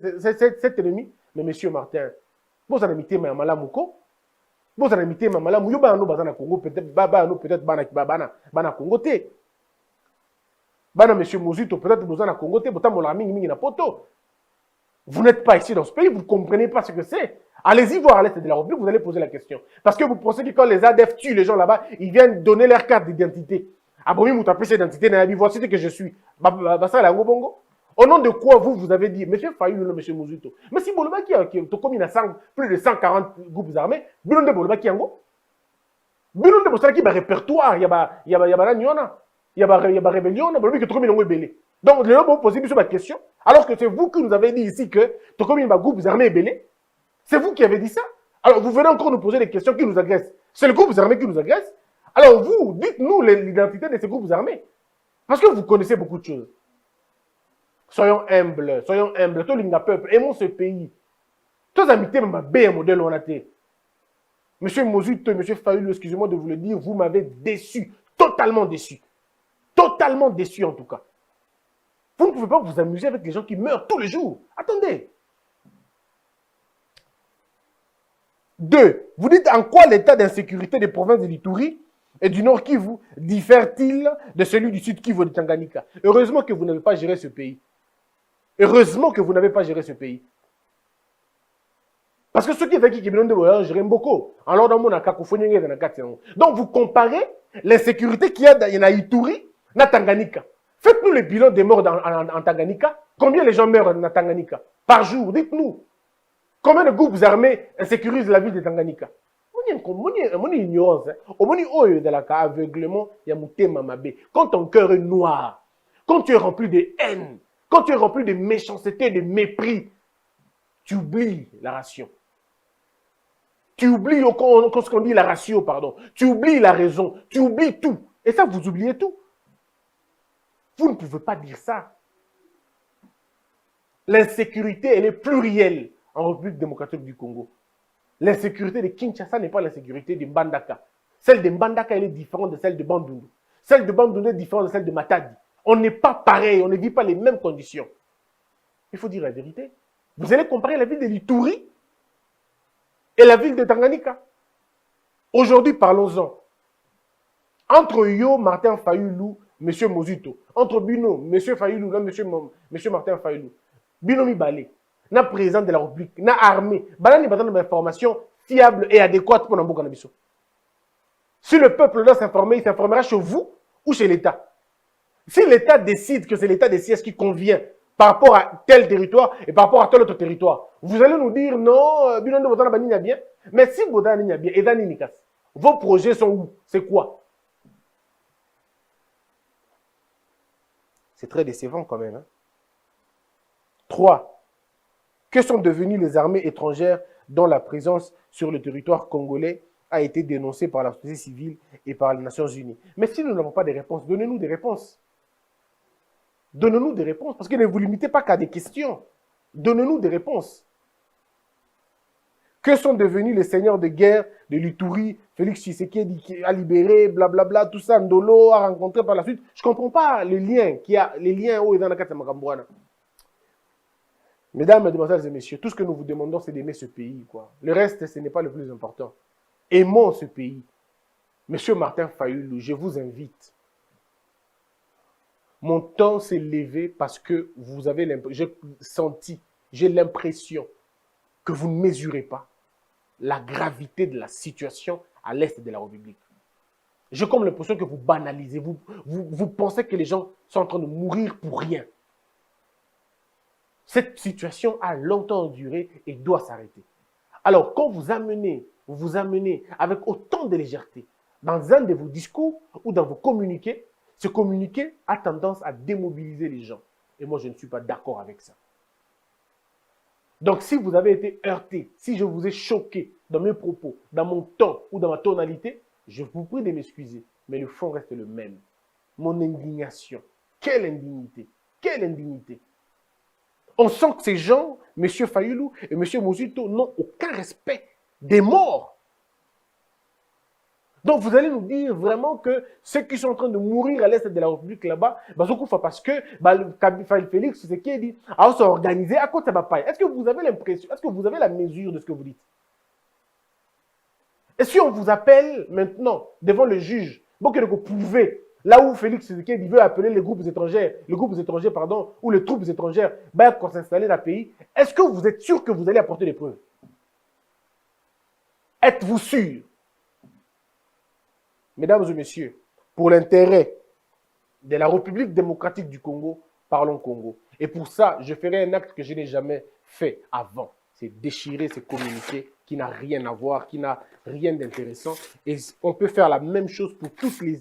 cet ennemi, mais monsieur Martin, vous avez mis ma malamuko, vous avez mis ma malamu, yo ba no bazana Congo peut-être peut-être bana Congo te. Bana monsieur Mozito peut-être bazana Congo te, botam la mingi na poto. Vous n'êtes pas ici dans ce pays, vous ne comprenez pas ce que c'est. Allez-y voir à l'est de la République, vous allez poser la question. Parce que vous pensez que quand les ADF tuent les gens là-bas, ils viennent donner leur carte d'identité. Ah bon, vous tapez cette identité, voici ce que je suis. Ça, la bongo. Au nom de quoi vous avez dit, monsieur Fayou, monsieur Mouzouto. Mais si Boloba qui a comme il a plus de 140 groupes armés, Bilon de Boloba qui a Bilon de Boloba qui a un répertoire, il y a rébellion, Boloba qui a trop mis belé. Donc, les gens vont poser sur ma question, alors que c'est vous qui nous avez dit ici que Tokomi a groupe armés belé. C'est vous qui avez dit ça. Alors, vous venez encore nous poser des questions qui nous agressent. C'est le groupe armé qui nous agresse. Alors, vous, dites-nous l'identité de ces groupes armés. Parce que vous connaissez beaucoup de choses. Soyons humbles, soyons humbles. Tout le peuple, aimons ce pays. Tous amitiés, ma bien modèle, on a été. Monsieur Mozuto, monsieur Fayoulou, excusez-moi de vous le dire, vous m'avez déçu. Totalement déçu. Totalement déçu, en tout cas. Vous ne pouvez pas vous amuser avec les gens qui meurent tous les jours. Attendez. 2. Vous dites en quoi l'état d'insécurité des provinces de l'Ituri et du Nord Kivu diffère-t-il de celui du Sud Kivu et de Tanganyika? Heureusement que vous n'avez pas géré ce pays. Heureusement que vous n'avez pas géré ce pays. Parce que ceux qui font qui gèrent beaucoup. Alors, dans mon cacophonie, donc, vous comparez l'insécurité qu'il y a dans Ituri et Tanganyika. Faites-nous le bilan des morts en Tanganyika. Combien les gens meurent en Tanganyika par jour? Dites-nous. Combien de groupes armés insécurisent la ville de Tanganyika? Mon ignorance, de la aveuglement, il y a mon mabé. Quand ton cœur est noir, quand tu es rempli de haine, quand tu es rempli de méchanceté, de mépris, tu oublies la ration. Tu oublies ce qu'on dit la ratio, pardon. Tu oublies la raison. Tu oublies tout. Et ça, vous oubliez tout. Vous ne pouvez pas dire ça. L'insécurité, elle est plurielle en République démocratique du Congo. L'insécurité de Kinshasa n'est pas l'insécurité de Mbandaka. Celle de Mbandaka, elle est différente de celle de Bandundu. Celle de Bandundu est différente de celle de Matadi. On n'est pas pareil, on ne vit pas les mêmes conditions. Il faut dire la vérité. Vous allez comparer la ville de l'Ituri et la ville de Tanganyika. Aujourd'hui, parlons-en. Entre Yo, Martin Fayoulou, M. Mozuto, entre Bino, M. Fayoulou, M. Martin Fayoulou, Bino Mibale, na président de la République, na armée, banani besoin d'informations fiables et adéquates pour Namboka Nabiso. Si le peuple doit s'informer, il s'informera chez vous ou chez l'État. Si l'État décide que c'est l'État des sièges qui convient par rapport à tel territoire et par rapport à tel autre territoire, vous allez nous dire non, Bino de Botana Bani bien. Mais si Botana Bani bien, et Dani Nikas, vos projets sont où? C'est quoi? C'est très décevant quand même. Hein? 3. Que sont devenues les armées étrangères dont la présence sur le territoire congolais a été dénoncée par la société civile et par les Nations Unies? Mais si nous n'avons pas de réponses, donnez-nous des réponses. Donnez-nous des réponses, parce que ne vous limitez pas qu'à des questions. Donnez-nous des réponses. Que sont devenus les seigneurs de guerre de l'Ituri, Félix Tshisekedi qui a libéré, blablabla, tout ça, Ndolo a rencontré par la suite? Je ne comprends pas les liens où ils dans la carte Makambouana. Mesdames, mesdemoiselles et messieurs, tout ce que nous vous demandons, c'est d'aimer ce pays, quoi. Le reste, ce n'est pas le plus important. Aimons ce pays. Monsieur Martin Fayoulou, je vous invite. Mon temps s'est levé parce que vous avez j'ai l'impression que vous ne mesurez pas la gravité de la situation à l'est de la République. J'ai comme l'impression que vous banalisez, vous pensez que les gens sont en train de mourir pour rien. Cette situation a longtemps duré et doit s'arrêter. Alors, quand vous vous amenez avec autant de légèreté dans un de vos discours ou dans vos communiqués, ce communiqué a tendance à démobiliser les gens. Et moi, je ne suis pas d'accord avec ça. Donc, si vous avez été heurté, si je vous ai choqué dans mes propos, dans mon ton ou dans ma tonalité, je vous prie de m'excuser. Mais le fond reste le même. Mon indignation. Quelle indignité! Quelle indignité! On sent que ces gens, M. Fayoulou et M. Mozuto, n'ont aucun respect des morts. Donc, vous allez nous dire vraiment que ceux qui sont en train de mourir à l'est de la République là-bas, parce que Félix Tshisekedi a organisé à côté de Bapaye. Est-ce que vous avez l'impression, est-ce que vous avez la mesure de ce que vous dites? Et si on vous appelle maintenant devant le juge, bon que vous pouvez, là où Félix Tshisekedi veut appeler les groupes étrangers, ou les troupes étrangères, pour s'installer dans le pays, est-ce que vous êtes sûr que vous allez apporter des preuves? Êtes-vous sûr? Mesdames et messieurs, pour l'intérêt de la République démocratique du Congo, parlons Congo. Et pour ça, je ferai un acte que je n'ai jamais fait avant. C'est déchirer ce communiqué qui n'a rien à voir, qui n'a rien d'intéressant. Et on peut faire la même chose pour toutes les